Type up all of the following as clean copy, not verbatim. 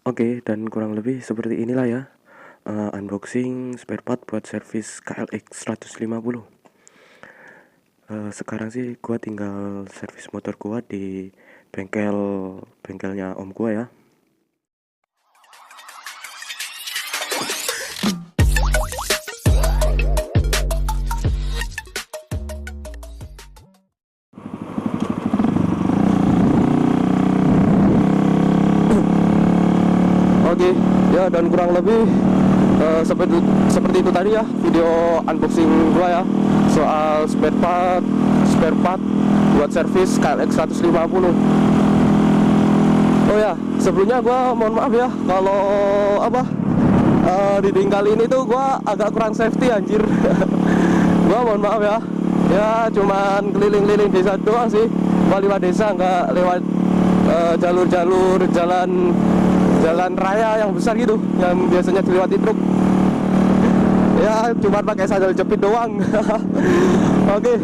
Oke, dan kurang lebih seperti inilah ya, unboxing spare part buat servis KLX 150. Sekarang sih gua tinggal servis motor gua di bengkelnya om gua ya. Oke, ya, dan kurang lebih seperti itu tadi ya video unboxing gua ya soal spare part buat servis KLX 150. Oh ya, sebelumnya gua mohon maaf ya kalau di kali ini tuh gua agak kurang safety anjir. Gua mohon maaf ya. Ya cuman keliling-keliling desa doang sih. Gua lewat desa, nggak lewat jalur-jalur jalan raya yang besar gitu, yang biasanya dilewati truk. Ya cuma pakai sandal jepit doang. Oke,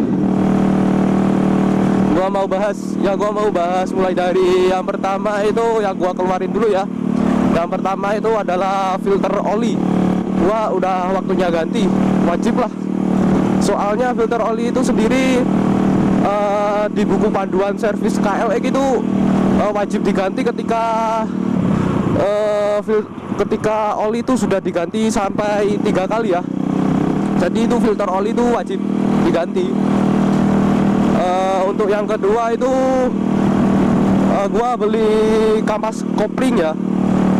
gua mau bahas mulai dari yang pertama itu yang gua keluarin dulu ya. Yang pertama itu adalah filter oli. Gua udah waktunya ganti, wajib lah. Soalnya filter oli itu sendiri di buku panduan servis KLX itu wajib diganti ketika oli itu sudah diganti sampai 3 kali ya. Jadi itu filter oli itu wajib diganti. Untuk yang kedua itu gua beli kampas kopling ya,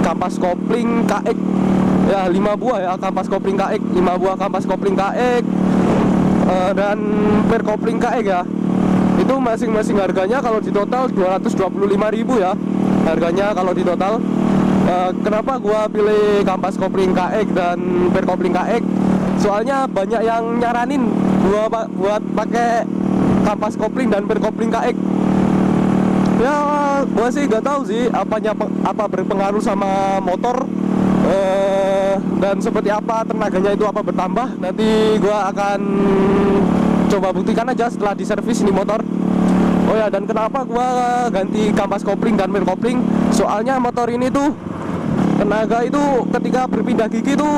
kampas kopling KX ya, 5 buah ya, kampas kopling KX 5 buah kampas kopling KX dan per kopling KX ya. Itu masing-masing harganya kalau di total 225.000 ya harganya kalau di total. Kenapa gua pilih kampas kopling KX dan per kopling KX? Soalnya banyak yang nyaranin gua buat pakai kampas kopling dan per kopling KX. Ya gua sih nggak tahu sih apa berpengaruh sama motor dan seperti apa tenaganya itu apa bertambah. Nanti gua akan coba buktikan aja setelah diservis ini motor. Oh ya, dan kenapa gua ganti kampas kopling dan per kopling? Soalnya motor ini tuh tenaga itu ketika berpindah gigi itu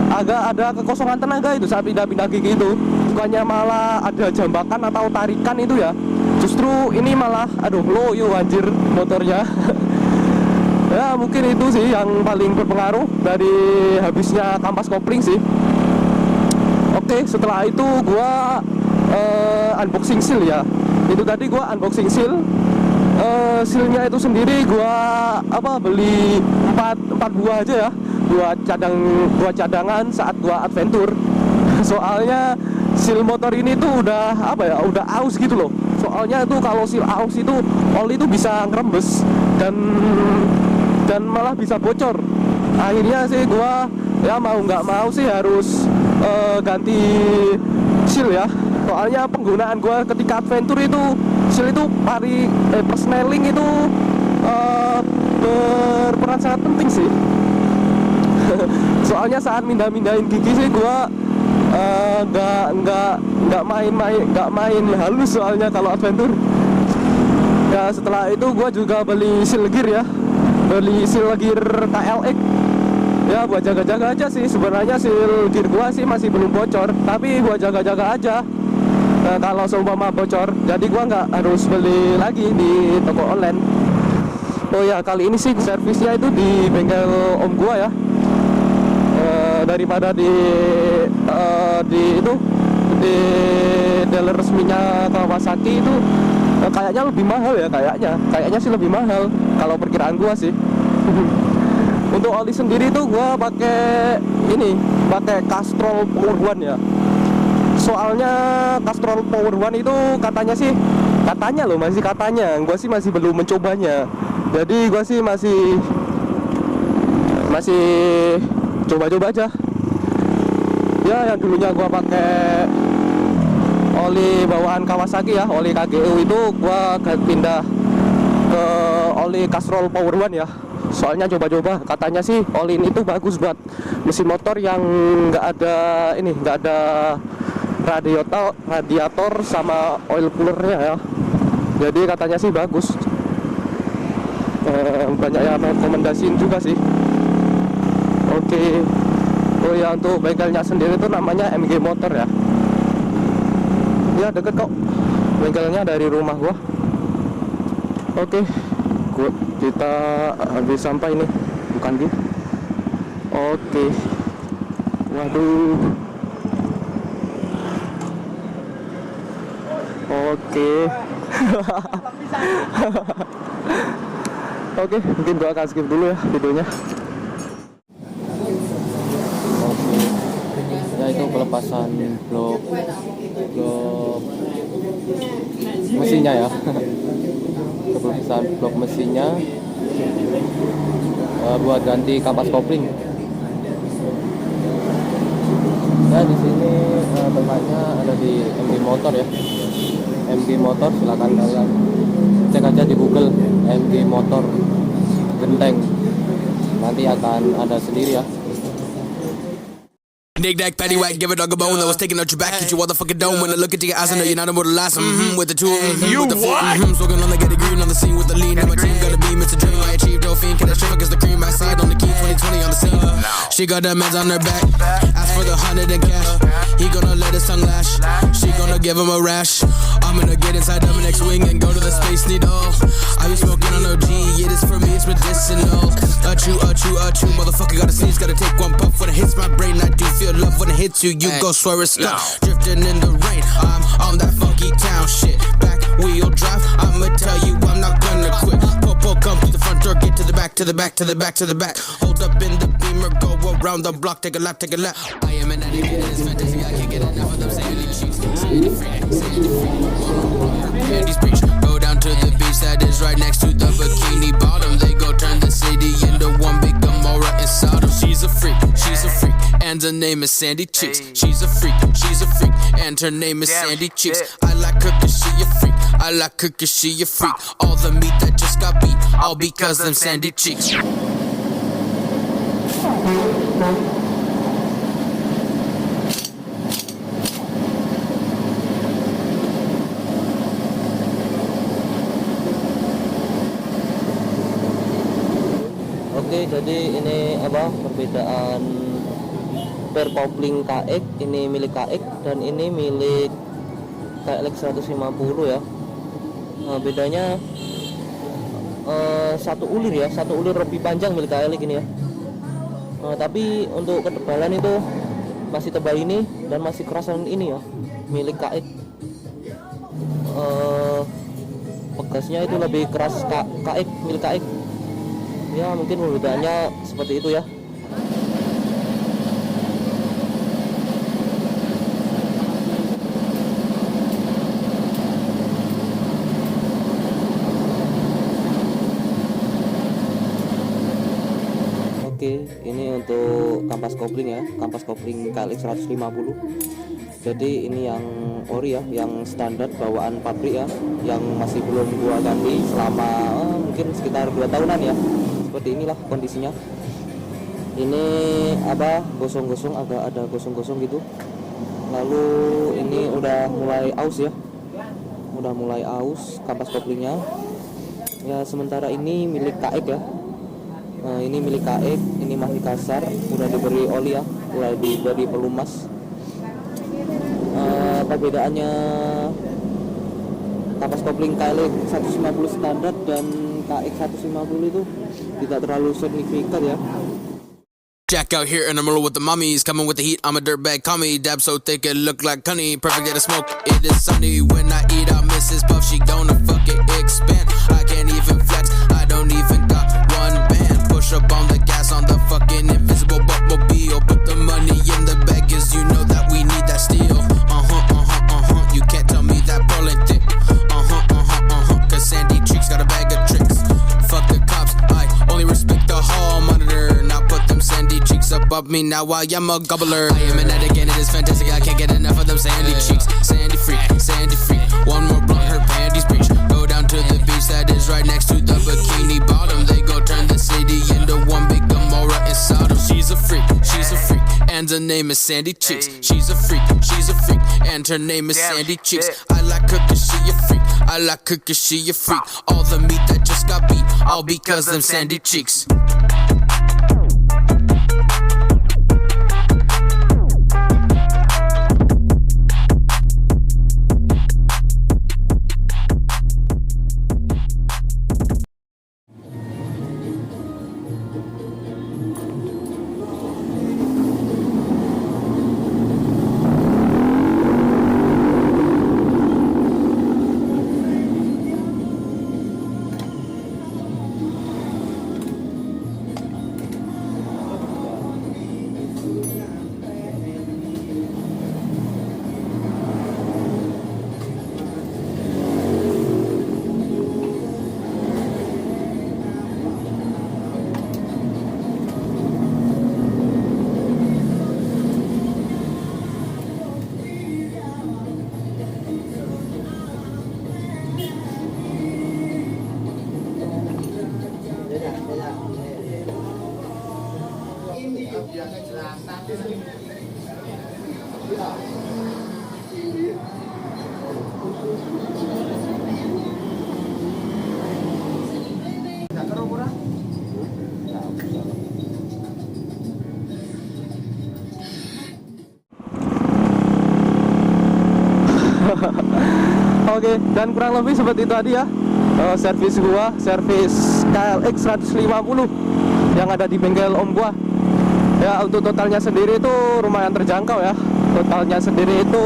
agak ada kekosongan tenaga itu saat pindah gigi itu. Bukannya malah ada jambakan atau tarikan itu ya, justru ini malah loyo anjir motornya. Ya mungkin itu sih yang paling berpengaruh dari habisnya kampas kopling sih. Oke, setelah itu gua unboxing seal ya. Itu tadi gua unboxing seal. Sealnya itu sendiri gua beli 4 buah aja ya, buat cadangan saat gua adventure. Soalnya seal motor ini tuh udah udah aus gitu loh. Soalnya itu kalau seal aus itu oli itu bisa ngerembes dan malah bisa bocor. Akhirnya sih gua ya mau nggak mau sih harus ganti seal ya. Soalnya penggunaan gua ketika adventure itu seal itu persneling itu berperan sangat penting sih. Soalnya saat mindahin gigi sih gua nggak main halus soalnya kalau adventure. Ya setelah itu gua juga beli seal gear ya, beli seal gear KLX ya buat jaga-jaga aja sih. Sebenarnya seal gear gua sih masih belum bocor, tapi gua jaga-jaga aja. Kalau seumpama bocor, jadi gua nggak harus beli lagi di toko online. Oh ya, kali ini sih servisnya itu di bengkel om gua ya, daripada di dealer resminya Kawasaki itu kayaknya lebih mahal ya, kayaknya sih lebih mahal kalau perkiraan gua sih. Untuk oli sendiri tuh gua pakai Castrol Power One ya. Soalnya Castrol Power One itu katanya loh, gua sih masih belum mencobanya. Jadi gua sih masih coba-coba aja. Ya yang dulunya gua pakai oli bawaan Kawasaki ya, oli KGU itu gua pindah ke oli Castrol Power One ya. Soalnya coba-coba, katanya sih oli ini tuh bagus buat mesin motor yang nggak ada radiator sama oil coolernya ya. Jadi katanya sih bagus. banyak yang rekomendasiin juga sih. Oke. Oh ya, untuk bengkelnya sendiri itu namanya MG Motor ya. Ya deket kok, bengkelnya dari rumah gua. Oke, kita habis sampai nih, bukan gitu. Oke. Waduh. Oke. Oke, mungkin gua akan skip dulu ya videonya. Oke. Ya itu pelepasan blok mesinnya ya. Pelepasan blok mesinnya buat ganti kampas kopling. Ya di sini tempatnya ada di MG Motor ya. MG Motor, silakan kalian cek aja di Google MG Motor Genteng, nanti akan ada sendiri ya. Dig that patty whack, give a dog a bone that was taking out your back. Hit you all the fucking dome when I look at your eyes. I know you're not immortalized. With the two, with the four, smoking on the get green on the scene with the lean. And my team gotta be Mr. Dream. I achieved no fiend. Can I strip cause the cream I side on the key 2020 on the scene. She got the meds on her back. Ask for the 100 in cash. He gonna let his tongue lash. She gonna give him a rash. I'm gonna get inside Dominic's wing and go to the Space Needle. I be smoking on OG. Yeah, this for me, it's medicinal. Achoo, motherfucker gotta sneeze, gotta take one puff when it hits my brain. I do feel love when it hits you, you go swear it's stuck. Drifting in the rain, I'm on that funky town shit. Back wheel drive, I'ma tell you I'm not gonna quit. Popo come to the front door, get to the back, to the back, to the back, to the back. Hold up in the Beamer, go around the block, take a lap, take a lap. I am an addict, it's fantastic, I can't get enough of them sandy cheeks. Sandy free, Andy's beach. Go down to the beach that is right next to the Bikini Bottom. They go turn the city into one big Gomorrah and Sodom. She's a freak, and her name is Sandy Cheeks. She's a freak, and her name is Sandy Cheeks. I like her cause she a freak, I like her cause she a freak. All the meat that just got beat, all because them Sandy Cheeks. Oke, jadi ini apa perbedaan per kopling KX, ini milik KX dan ini milik KLX 150 ya. Bedanya satu ulir ya, satu ulir lebih panjang milik KLX ini ya. Tapi untuk ketebalan itu masih tebal ini dan masih kerasan ini ya, milik KX. Pegasnya itu lebih keras KX, milik KX. Ya mungkin perbedaannya seperti itu ya. Oke, ini untuk kampas kopling ya, kampas kopling KLX 150. Jadi ini yang ori ya, yang standar bawaan pabrik ya, yang masih belum gua ganti selama mungkin sekitar 2 tahunan ya. Seperti inilah kondisinya. Ini apa, gosong-gosong, agak ada gosong-gosong gitu. Lalu ini udah mulai aus ya, udah mulai aus kampas koplingnya ya. Sementara ini milik KX ya. Ini milik KX, ini masih kasar, udah diberi oli ya, udah diberi pelumas. Perbedaannya kampas kopling KLX 150 standar dan KX 150 itu tidak terlalu signifikan ya. Jack out here in the middle with the mummies, coming with the heat, I'm a dirtbag commie. Dab so thick it look like honey, perfect get a smoke, it is sunny. When I eat out Mrs. Puff, she gonna fucking expand. I can't even flex, I don't even got one band. Push up on the gas on the fucking invisible Bumblebee. Put the money in the bag, cause you know that we need that steel. You can't tell me that Berlin thick. Cause Sandy Cheeks got a bag of tricks. Fuck the cops, I only respect the hall monitor. Now put them Sandy Cheeks above me, now I am a gobbler. I am an addict and it is fantastic, I can't get enough of them Sandy Cheeks. Sandy freak, one more blunt, her panties breach. Go down to the beach that is right next to the Bikini Bottom. They go turn the city into one big Gomorrah and Sodom. She's a freak, and her name is Sandy Cheeks. She's a freak, and her name is Sandy Cheeks. I like her cause she a freak, I like cooking, she a freak. All the meat that just got beat, all because them sandy cheeks. Oke, dan kurang lebih seperti itu tadi ya, servis gua, servis KLX 150 yang ada di bengkel om gua. Ya, untuk totalnya sendiri itu lumayan terjangkau ya. Totalnya sendiri itu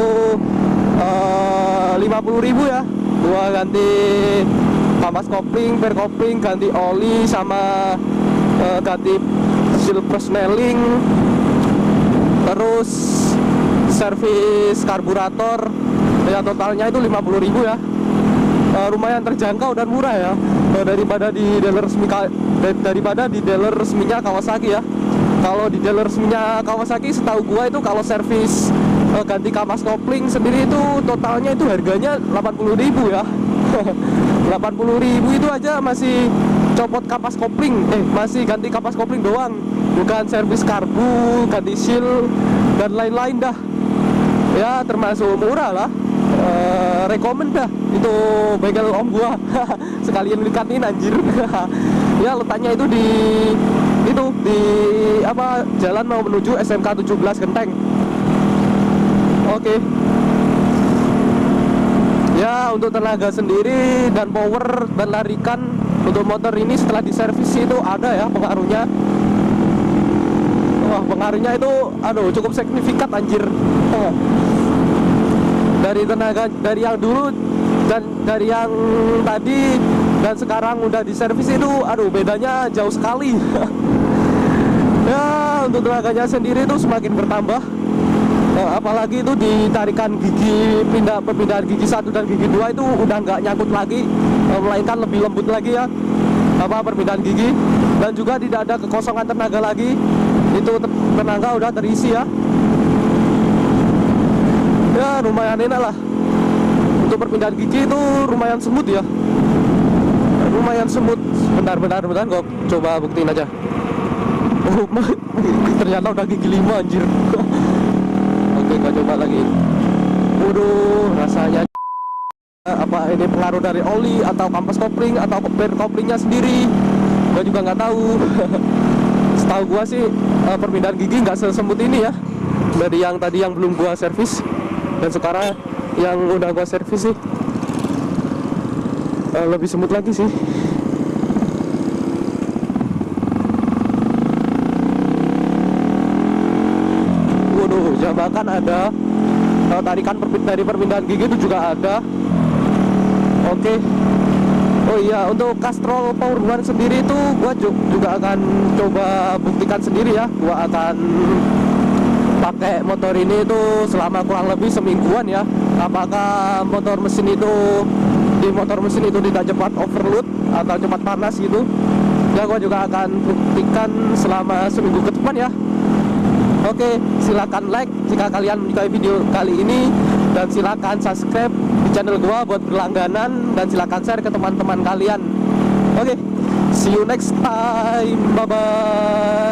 50.000 ya. Gua ganti kampas kopling, per kopling, ganti oli, sama ganti seal persneling, terus servis karburator. Ya, totalnya itu 50.000 ya. Lumayan terjangkau dan murah ya, daripada di dealer resminya Kawasaki ya. Kalau di dealer resminya Kawasaki, setahu gua itu kalau servis ganti kampas kopling sendiri itu totalnya itu harganya 80.000 ya. 80.000 itu aja masih copot kampas kopling, masih ganti kampas kopling doang, bukan servis karbu, ganti seal dan lain-lain dah. Ya, termasuk murah lah. Rekomen dah itu bengkel om gua. Sekalian nikatin anjir. Ya, letaknya itu di jalan mau menuju SMK 17 Genteng. Oke. Ya, untuk tenaga sendiri dan power dan larikan untuk motor ini setelah diservis itu ada ya pengaruhnya. Wah, pengaruhnya itu cukup signifikan anjir. Dari tenaga, dari yang dulu dan dari yang tadi dan sekarang udah diservis itu bedanya jauh sekali. Ya, untuk tenaganya sendiri itu semakin bertambah. Apalagi itu ditarikan gigi, perpindahan gigi 1 dan gigi 2 itu udah nggak nyangkut lagi, melainkan lebih lembut lagi ya perpindahan gigi, dan juga tidak ada kekosongan tenaga lagi. Itu tenaga udah terisi ya. Ya, lumayan enak lah. Untuk perpindahan gigi itu lumayan smooth ya. Lumayan smooth. Bentar, gua coba buktiin aja. Oh, ternyata udah gigi 5 anjir. Oke, gua coba lagi. Waduh, rasanya apa ini pengaruh dari oli atau kampas kopling atau per koplingnya sendiri, gua juga nggak tahu. Setahu gua sih perpindahan gigi nggak sesembut ini ya, dari yang tadi yang belum gua servis. Dan sekarang yang udah gua servis sih lebih semut lagi sih. Waduh, jabakan ada, tarikan dari perpindahan gigi itu juga ada. Oke. Oh iya, untuk Castrol Power One sendiri itu gua juga akan coba buktikan sendiri ya. Gua akan pakai motor ini itu selama kurang lebih semingguan ya. Apakah motor mesin itu tidak cepat overload atau cepat panas gitu. Ya, gua juga akan buktikan selama seminggu ke depan ya. Oke, silakan like jika kalian menyukai video kali ini, dan silakan subscribe di channel gua buat berlangganan, dan silakan share ke teman-teman kalian. Oke, see you next time. Bye bye.